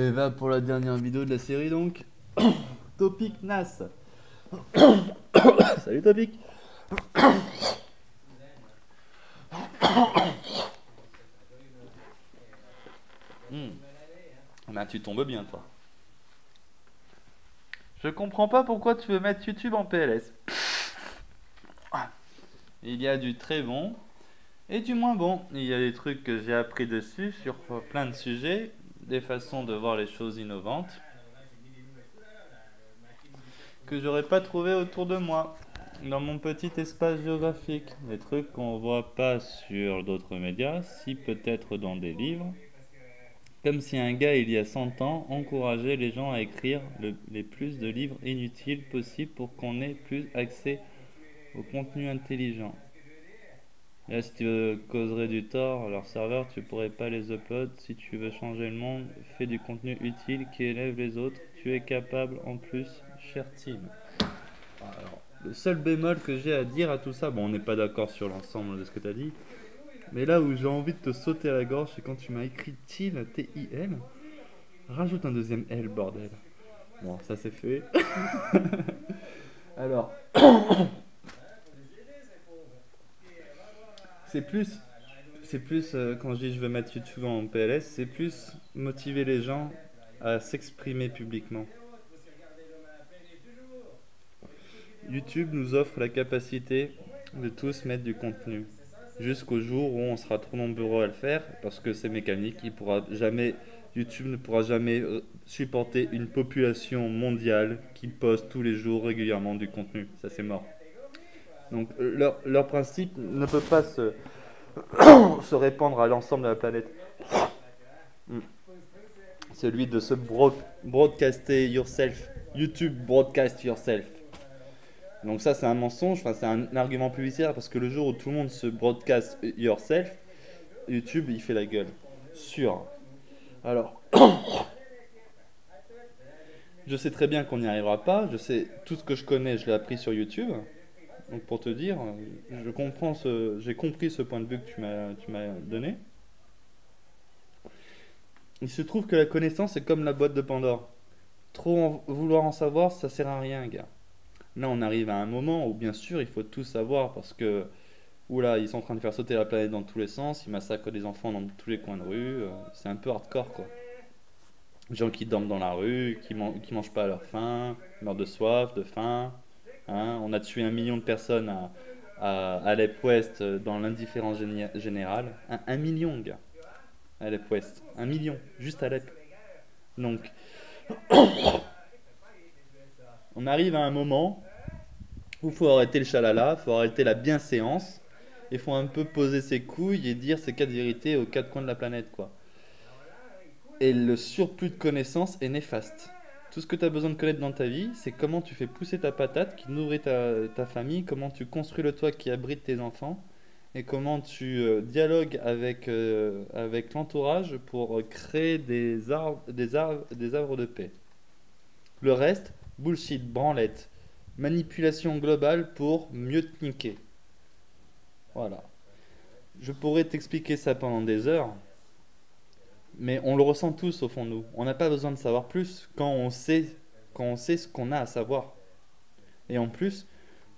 Et va pour la dernière vidéo de la série donc. Topic Nas. Salut Topic. Hmm. Bah tu tombes bien toi. Je comprends pas pourquoi tu veux mettre YouTube en PLS. Il y a du très bon et du moins bon. Il y a des trucs que j'ai appris dessus sur plein de sujets, des façons de voir les choses innovantes que j'aurais pas trouvé autour de moi, dans mon petit espace géographique. Des trucs qu'on voit pas sur d'autres médias, si peut-être dans des livres. Comme si un gars, il y a 100 ans, encourageait les gens à écrire les plus de livres inutiles possibles pour qu'on ait plus accès au contenu intelligent. Là, si tu veux causerais du tort à leur serveur, tu pourrais pas les upload. Si tu veux changer le monde, fais du contenu utile qui élève les autres. Tu es capable en plus, cher team. Alors, le seul bémol que j'ai à dire à tout ça, bon, on n'est pas d'accord sur l'ensemble de ce que tu as dit, mais là où j'ai envie de te sauter à la gorge, c'est quand tu m'as écrit TIL, T-I-L. Rajoute un deuxième L, bordel. Bon, ça c'est fait. Alors, c'est plus, quand je dis je veux mettre YouTube en PLS, c'est plus motiver les gens à s'exprimer publiquement. YouTube nous offre la capacité de tous mettre du contenu. Jusqu'au jour où on sera trop nombreux à le faire, parce que c'est mécanique, YouTube ne pourra jamais supporter une population mondiale qui poste tous les jours régulièrement du contenu. Ça c'est mort. Donc leur principe ne peut pas se répandre à l'ensemble de la planète. Mm. Celui de se broadcaster yourself. YouTube broadcast yourself. Donc ça c'est un mensonge, enfin c'est un argument publicitaire parce que le jour où tout le monde se broadcast yourself, YouTube il fait la gueule. Sûr. Alors, je sais très bien qu'on n'y arrivera pas, je sais tout ce que je connais, je l'ai appris sur YouTube. Donc pour te dire, j'ai compris ce point de vue que tu m'as donné. Il se trouve que la connaissance est comme la boîte de Pandore. Vouloir en savoir, ça sert à rien, gars. Là, on arrive à un moment où, bien sûr, il faut tout savoir parce que, oula, ils sont en train de faire sauter la planète dans tous les sens, ils massacrent des enfants dans tous les coins de rue, c'est un peu hardcore, quoi. Des gens qui dorment dans la rue, qui mangent pas à leur faim, meurent de soif, de faim. Hein. On a tué 1 million de personnes à Alep Ouest dans l'indifférence générale. 1 million, gars, à Alep Ouest. 1 million, juste à Alep. Donc, on arrive à un moment où il faut arrêter le chalala, il faut arrêter la bienséance, il faut un peu poser ses couilles et dire ses 4 vérités aux 4 coins de la planète, quoi. Et le surplus de connaissances est néfaste. Tout ce que tu as besoin de connaître dans ta vie, c'est comment tu fais pousser ta patate qui nourrit ta famille, comment tu construis le toit qui abrite tes enfants, et comment tu dialogues avec l'entourage pour créer des arbres de paix. Le reste, bullshit, branlette, manipulation globale pour mieux te niquer. Voilà. Je pourrais t'expliquer ça pendant des heures, mais on le ressent tous au fond de nous. On n'a pas besoin de savoir plus quand on sait ce qu'on a à savoir. Et en plus,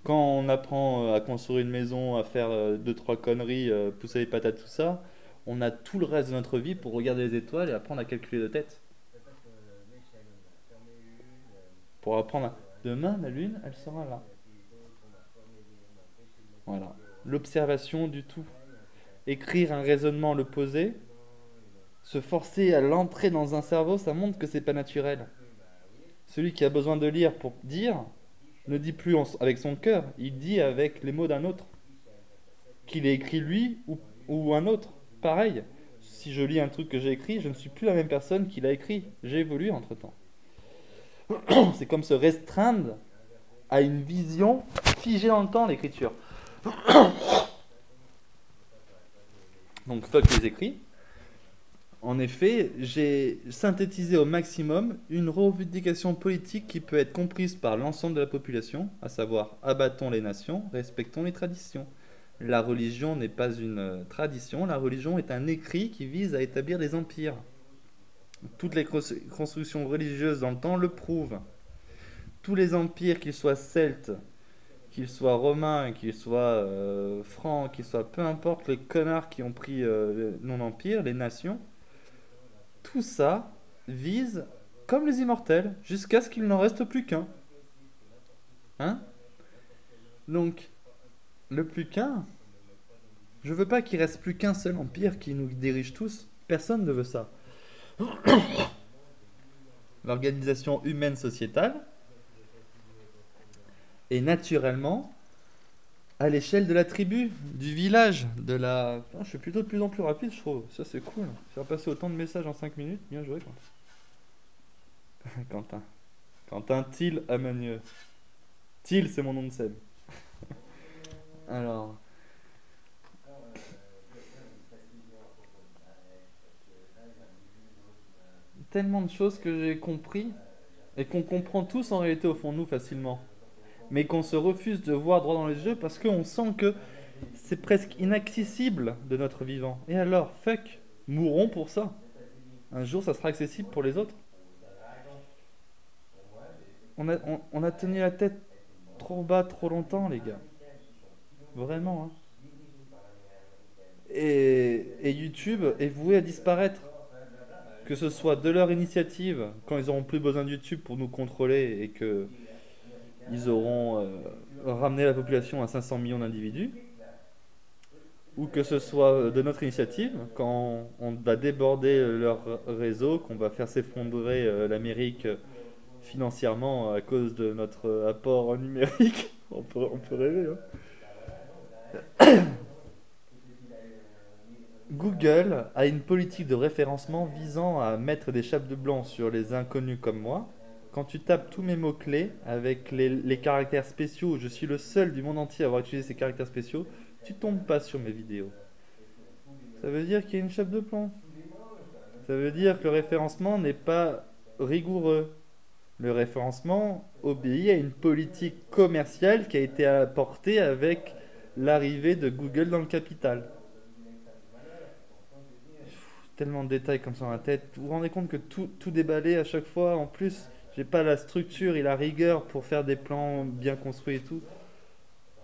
quand on apprend à construire une maison, à faire 2-3 conneries, pousser les patates, tout ça, on a tout le reste de notre vie pour regarder les étoiles et apprendre à calculer de tête. Pour apprendre à... Demain, la lune, elle sera là. Voilà. L'observation du tout. Écrire un raisonnement, le poser, se forcer à l'entrer dans un cerveau, ça montre que c'est pas naturel. Celui qui a besoin de lire pour dire, ne dit plus avec son cœur, il dit avec les mots d'un autre. Qu'il ait écrit lui ou un autre. Pareil, si je lis un truc que j'ai écrit, je ne suis plus la même personne qui l'a écrit. J'ai évolué entre-temps. C'est comme se restreindre à une vision figée dans le temps, l'écriture. Donc fuck les écrits. En effet, j'ai synthétisé au maximum une revendication politique qui peut être comprise par l'ensemble de la population, à savoir abattons les nations, respectons les traditions. La religion n'est pas une tradition, la religion est un écrit qui vise à établir des empires. Toutes les constructions religieuses dans le temps le prouvent. Tous les empires, qu'ils soient celtes, qu'ils soient romains, qu'ils soient francs, qu'ils soient peu importe les connards qui ont pris non-empire, les nations, tout ça vise comme les immortels, jusqu'à ce qu'il n'en reste plus qu'un. Hein? Donc, le plus qu'un, je veux pas qu'il reste plus qu'un seul empire qui nous dirige tous. Personne ne veut ça. L'organisation humaine sociétale est naturellement à l'échelle de la tribu, du village, de la... Ah, je suis plutôt de plus en plus rapide, je trouve. Ça, c'est cool. Faire passer autant de messages en 5 minutes. Bien joué, Quentin. Quentin. Quentin Thiel Amanieux. Thiel, c'est mon nom de scène. Alors... Tellement de choses que j'ai compris et qu'on comprend tous en réalité au fond de nous facilement. Mais qu'on se refuse de voir droit dans les yeux parce qu'on sent que c'est presque inaccessible de notre vivant. Et alors, fuck, mourons pour ça. Un jour, ça sera accessible pour les autres. On a tenu la tête trop bas trop longtemps, les gars. Vraiment, hein. Et YouTube est voué à disparaître. Que ce soit de leur initiative, quand ils auront plus besoin de YouTube pour nous contrôler et que ils auront ramené la population à 500 millions d'individus, ou que ce soit de notre initiative, quand on va déborder leur réseau, qu'on va faire s'effondrer l'Amérique financièrement à cause de notre apport numérique. On peut rêver, hein. Google a une politique de référencement visant à mettre des chapes de blanc sur les inconnus comme moi. Quand tu tapes tous mes mots-clés avec les caractères spéciaux, je suis le seul du monde entier à avoir utilisé ces caractères spéciaux, tu tombes pas sur mes vidéos. Ça veut dire qu'il y a une chape de plomb. Ça veut dire que le référencement n'est pas rigoureux. Le référencement obéit à une politique commerciale qui a été apportée avec l'arrivée de Google dans le capital. Tellement de détails comme ça dans la tête. Vous vous rendez compte que tout déballé à chaque fois, en plus, j'ai pas la structure et la rigueur pour faire des plans bien construits et tout.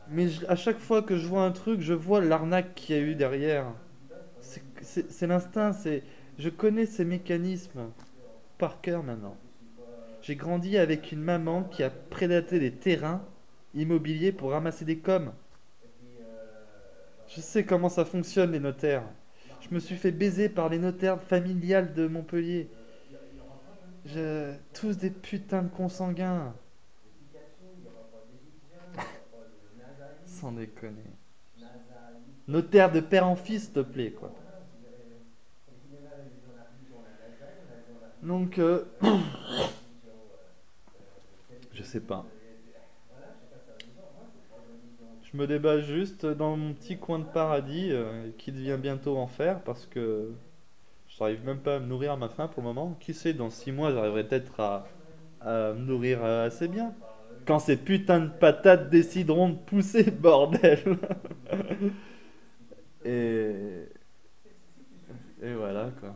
Mais à chaque fois que je vois un truc, je vois l'arnaque qu'il y a eu derrière. C'est l'instinct, je connais ces mécanismes par cœur maintenant. J'ai grandi avec une maman qui a prédaté des terrains immobiliers pour ramasser des coms. Je sais comment ça fonctionne les notaires. Je me suis fait baiser par les notaires familiales de Montpellier. Tous des putains de consanguins. Sans déconner. Notaire de père en fils, s'il te plaît, quoi. Donc, je sais pas. Je me débat juste dans mon petit coin de paradis qui devient bientôt enfer parce que je n'arrive même pas à me nourrir à ma faim pour le moment. Qui sait, dans 6 mois, j'arriverai peut-être à me nourrir assez bien. Quand ces putains de patates décideront de pousser, bordel. et, et voilà, quoi.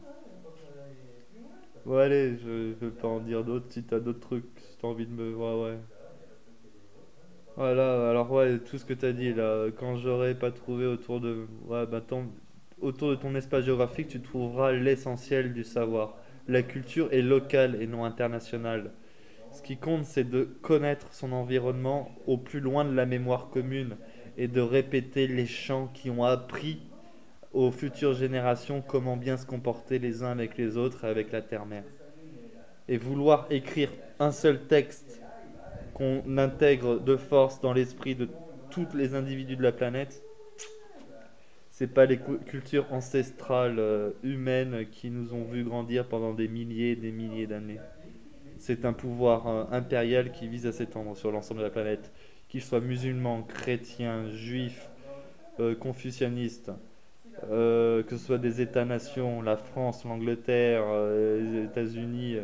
Bon, allez, je ne veux pas en dire d'autres. Si t'as d'autres trucs, si t'as envie de me voir, ouais. Voilà, alors ouais, tout ce que t'as dit là, quand j'aurai pas trouvé autour de... Ouais, bah autour de ton espace géographique, tu trouveras l'essentiel du savoir. La culture est locale et non internationale. Ce qui compte, c'est de connaître son environnement au plus loin de la mémoire commune et de répéter les chants qui ont appris aux futures générations comment bien se comporter les uns avec les autres et avec la terre-mère. Et vouloir écrire un seul texte qu'on intègre de force dans l'esprit de tous les individus de la planète, c'est pas les cultures ancestrales humaines qui nous ont vu grandir pendant des milliers et des milliers d'années. C'est un pouvoir impérial qui vise à s'étendre sur l'ensemble de la planète, qu'il soit musulman, chrétien, juif, confucianiste, que ce soit des États-nations, la France, l'Angleterre, les États-Unis,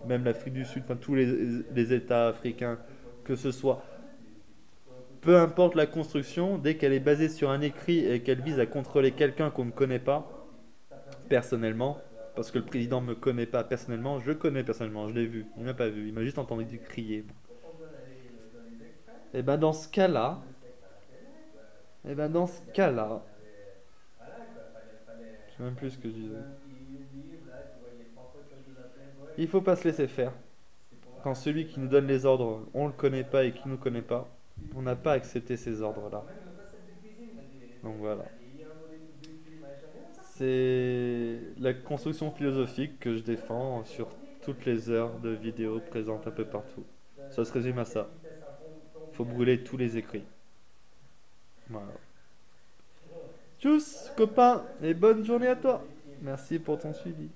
même l'Afrique du Sud, enfin tous les États africains, que ce soit. Peu importe la construction, dès qu'elle est basée sur un écrit et qu'elle vise à contrôler quelqu'un qu'on ne connaît pas, personnellement, Parce que le président me connaît pas personnellement, je le connais personnellement, je l'ai vu. Il m'a pas vu, il m'a juste entendu crier. Et ben dans ce cas-là, et ben dans ce cas-là, je sais même plus ce que je disais. Il faut pas se laisser faire. Quand celui qui nous donne les ordres, on le connaît pas et qui nous connaît pas, on n'a pas accepté ces ordres-là. Donc voilà. C'est la construction philosophique que je défends sur toutes les heures de vidéos présentes un peu partout. Ça se résume à ça. Faut brûler tous les écrits. Voilà. Tchuss, copain, et bonne journée à toi. Merci pour ton suivi.